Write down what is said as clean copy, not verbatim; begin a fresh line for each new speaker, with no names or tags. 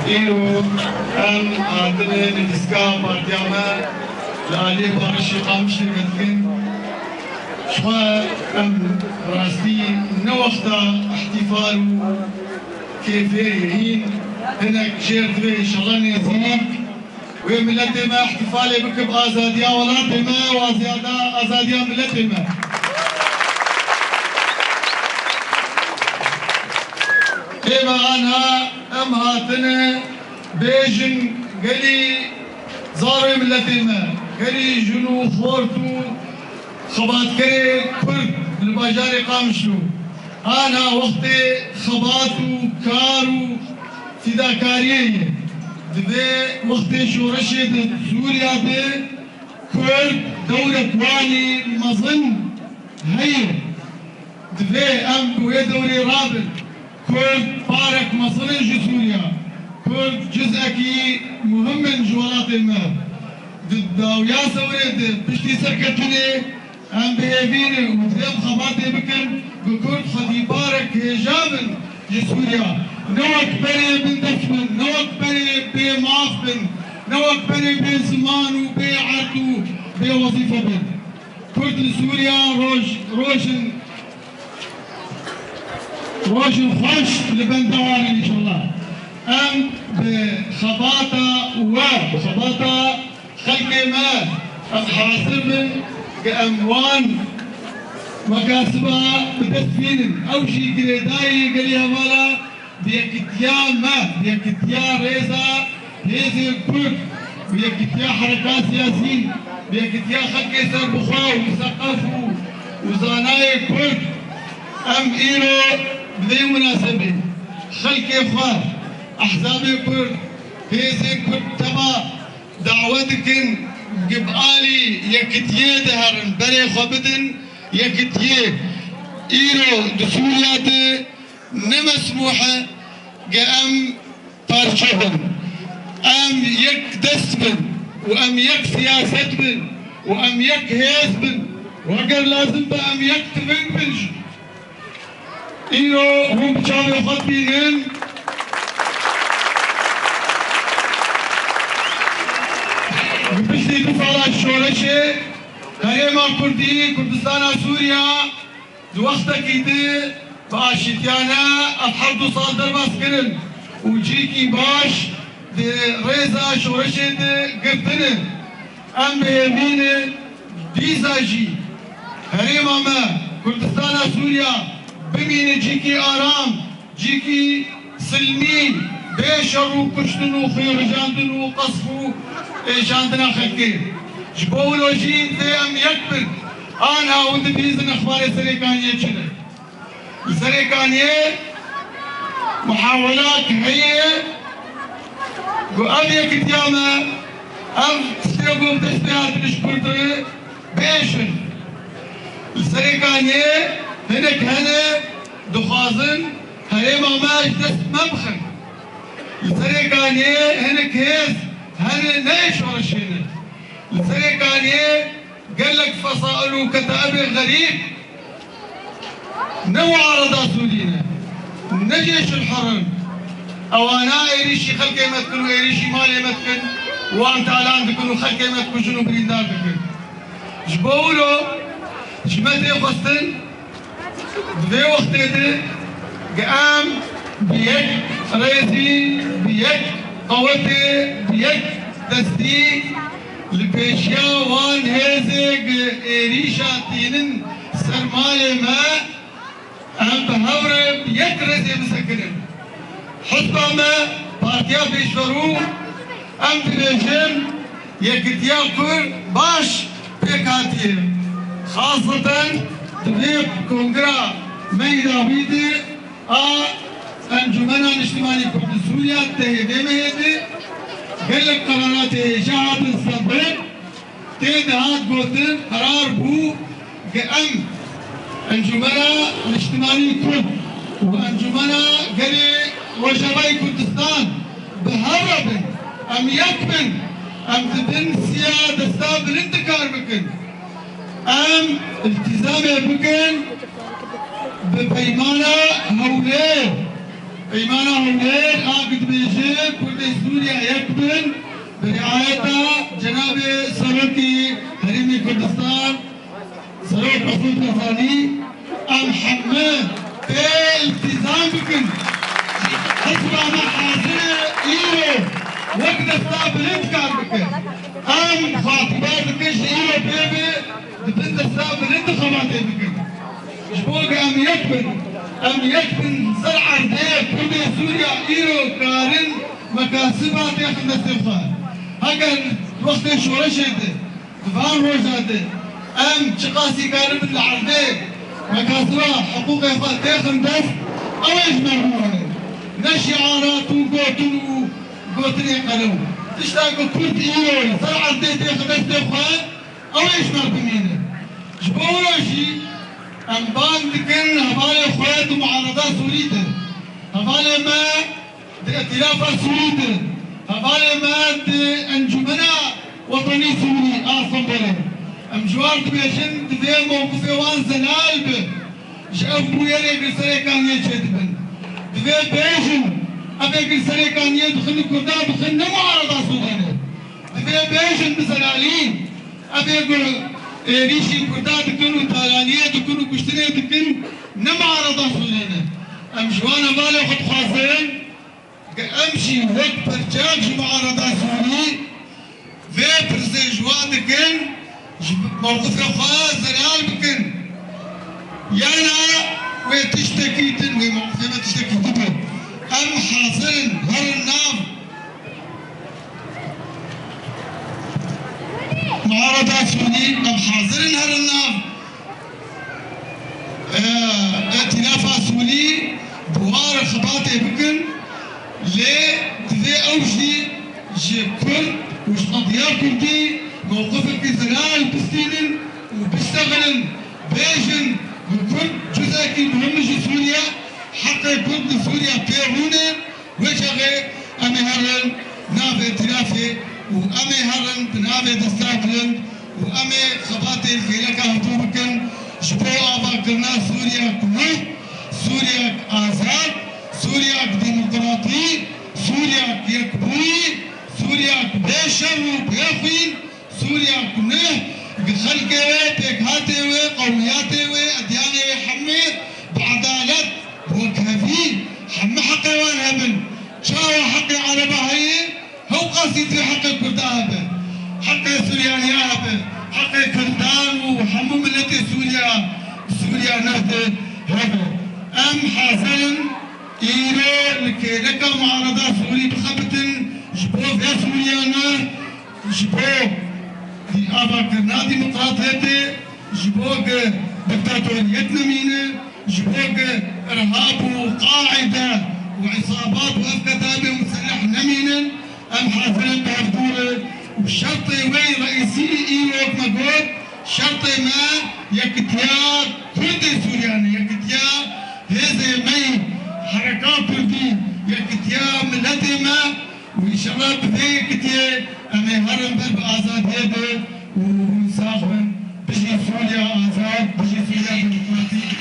إيرو أم عادنا ندسكا بارتياما لعلي بارشي قامش لكتكن شخوا أم راستي نوقتا احتفالو كيفين هناك جيرتوي إن شاء الله نزيك وملتي ما احتفالي بك بآزادية ولاتي ما وزيادة آزادية ملتي ما كيما أنا أم هاتنا بيجن قالي زاري ملتي ما قالي جنو خورتو خبات كري كرد الباجاري قامشلو أنا وقتي خباتو كارو فداكارية دبي وقتي شورشي سوريا دي كرد دولة واني مظن هي دبي أم بوي دوري رابط كرد بارك مظن جو سوريا كرد جزءكي مهم من جوالات الماء ضد ويا سوري بشتي سركتني أم بيبيني وزيم خباتي بكن بكرد خدي بارك هجابن جسوريا نوك بري بن دفن نوك بري بي معفن نوك بري بي زمان وبي عرض بي وظيفة بن كرد سوريا روشن خوش لبن دوار إن شاء الله أم بخباطة خلق ما أم حاسب كأموان مكاسبها بدفين أو شيء كريداي قليها مالا بيكتيا ما بيكتيا ريزا هيزي كرد بيكتيا حركات سياسيين بيكتيا خلق سر بخاو وثقافو وزاناي كرد أم إيرو بذي مناسبة خلق إخوان أحزاب كرد هيزي كرد تبا دعوتكن قبالي يكتيه دهرن بري خبتن يكتيه إيرو دسوليات نمسموحة قام بارشبن أم يك دسبن وأم يك سياستبن وأم يك هيزبن وأقر لازم بأم يك تفنبنش إيرو هم بشاوي خطبينن بشتي بفعل الشورشة هريما كردي كردستان سوريا دوقتا كيدي باشتيانا الحرب صادر باسكرن وجيكي باش دي ريزا شورشة دي قرتن أم بيمين ديزاجي هريما ما كردستان سوريا بمين جيكي آرام جيكي سلمين بيشروا كشتنوا خيرجاندنوا وقصفوا جاندنا خلقي جبولو جين ذي أم يكبر أنا وانت بيزن أخبار السريكانية شنو السريكانية محاولات هي وأبي كتياما أم تستيقوا بتشتيات نشكرتري بيشن السريكانية هناك هنا دخازن هريما ماش دست مبخن السريكانية هناك هيز هنا نيش ورشينا السريكانية قال لك فصائل كتاب غريب نوع رضا سودينا نجيش الحرم اوانا ايريشي خلقي متكن وايريشي مالي متكن وانت الان تكونوا خلقي متكن شنو بريندار تكن جبولو جمتي قصتن بذي وقتي قام بيك ريزي بيك قوتي بيك دستي لبيشيا وان هيزيق إيريشا تينن سرمالي ما أم بهوري بيك ريزي مسكنن حتى ما بارتيا بيشفرو أم بيجم يكتيا كور باش بيكاتيه خاصة تبيب كونغرا ميدا بيدي أنجمنا الاجتماعي كرد سوريا تهدي مهدي قال لك قرارات إشاعة الصبر تهدهات بوتن قرار بو كأم أنجمنا الاجتماعي كرد وأنجمنا قالي وجبي كردستان بهرب أم يكمن أم تبن سيادة دستاب الانتكار بكن أم التزام بكن ببيمانة هوليه إيمانا هولين آقد بيجي كرد سوريا يكبن برعاية جناب سلوكي هرمي كردستان سلوك رسول الثاني أم حمد بالتزام بكن أسمع محاصرة إيرو وقت الصعب الانتكار بكن أم خاطبات بكش إيرو بيبي دبنت الصعب الانتخابات بكن شبوك أم يكبن زرع الديك كل سوريا إيرو كارن مكاسبات ياخد استغفار هكذا وقت شورشته دفعان روجاته أم شقاسي كارن من العرضين مكاسبات حقوق يفاد ياخد دس أو يجمعوها نشعارات وقوتن يقلوا تشتاقوا كرت إيرو زرع الديك ياخد استغفار أو يجمع بمينه شبوروشي أم بان لكن هبالي خوات معارضات سوريته هبالي ما دي ائتلافات سوريته هبالي ما دي انجمنا وطني سوري آصم بره أم جوار دبيشن دفي موقفي وان زلال به شاف بويري قرسري كان يجدبن دفي بيشن أبي قرسري كان يدخل كردان بخن معارضات سوريته دفي بيشن بزلالين أبي يقول ريشي كردات تكونوا تالانية تكونوا كشترية تكون نمعارضة سورينا أمشوانا بالي خد خاصين أمشي وقت برجاج معارضة سوري في برزي جوان تكن موقف خاص زرال بكن يانا وتشتكي تنوي موقفي ما تشتكي تبه أم حاصل هر الناف معارضات سوري أم حاضرين هالناف ائتلافات سوري بوار خباطي بكن ليه تذي أوشي جبر وش قضيار كردي موقفك زلال بستينن وبيشتغلن بيجن وكل جزء مهم في سوريا حتى كل سوريا بيرونه وشغل أمي هرن ناف ائتلافي وأمي هرن بنابي دستاكلن وأمي خباتي الخيلة هتوبكن شبو آبا كرنا سوريا كله سوريا آزاد سوريا ديمقراطي سوريا يكبوي سوريا بيشر وبيخين سوريا كله بخلقه بيكهاته قومياته أديانه حمي بعدالة وكافي حمي حقي وان هبن شاو حقي على بهاي هو قصدي في حق الكردان حق السوريان يابه حق الكردان وحمو ملتي سوريا نهده هذا أم حسن إيرو لكي لك معارضة سوري بخبتن جبو في سوريانا جبو في آبا كرنا ديمقراطيتي جبو دكتاتوريتنا مينه جبو إرهاب وقاعدة وعصابات وأفكتابة مسلح نمينه أم حاضرين بهالدولة وشرطي وين رئيسي إيوك مقود شرطي ما يكتيا كردي سورياني يكتيا هذا مي حركات كردي يكتيا ملتي ما وإن شاء الله بذي يكتيا أمي هرم برب آزاد هذا ومساخن بشي سوريا آزاد بشي سوريا ديمقراطية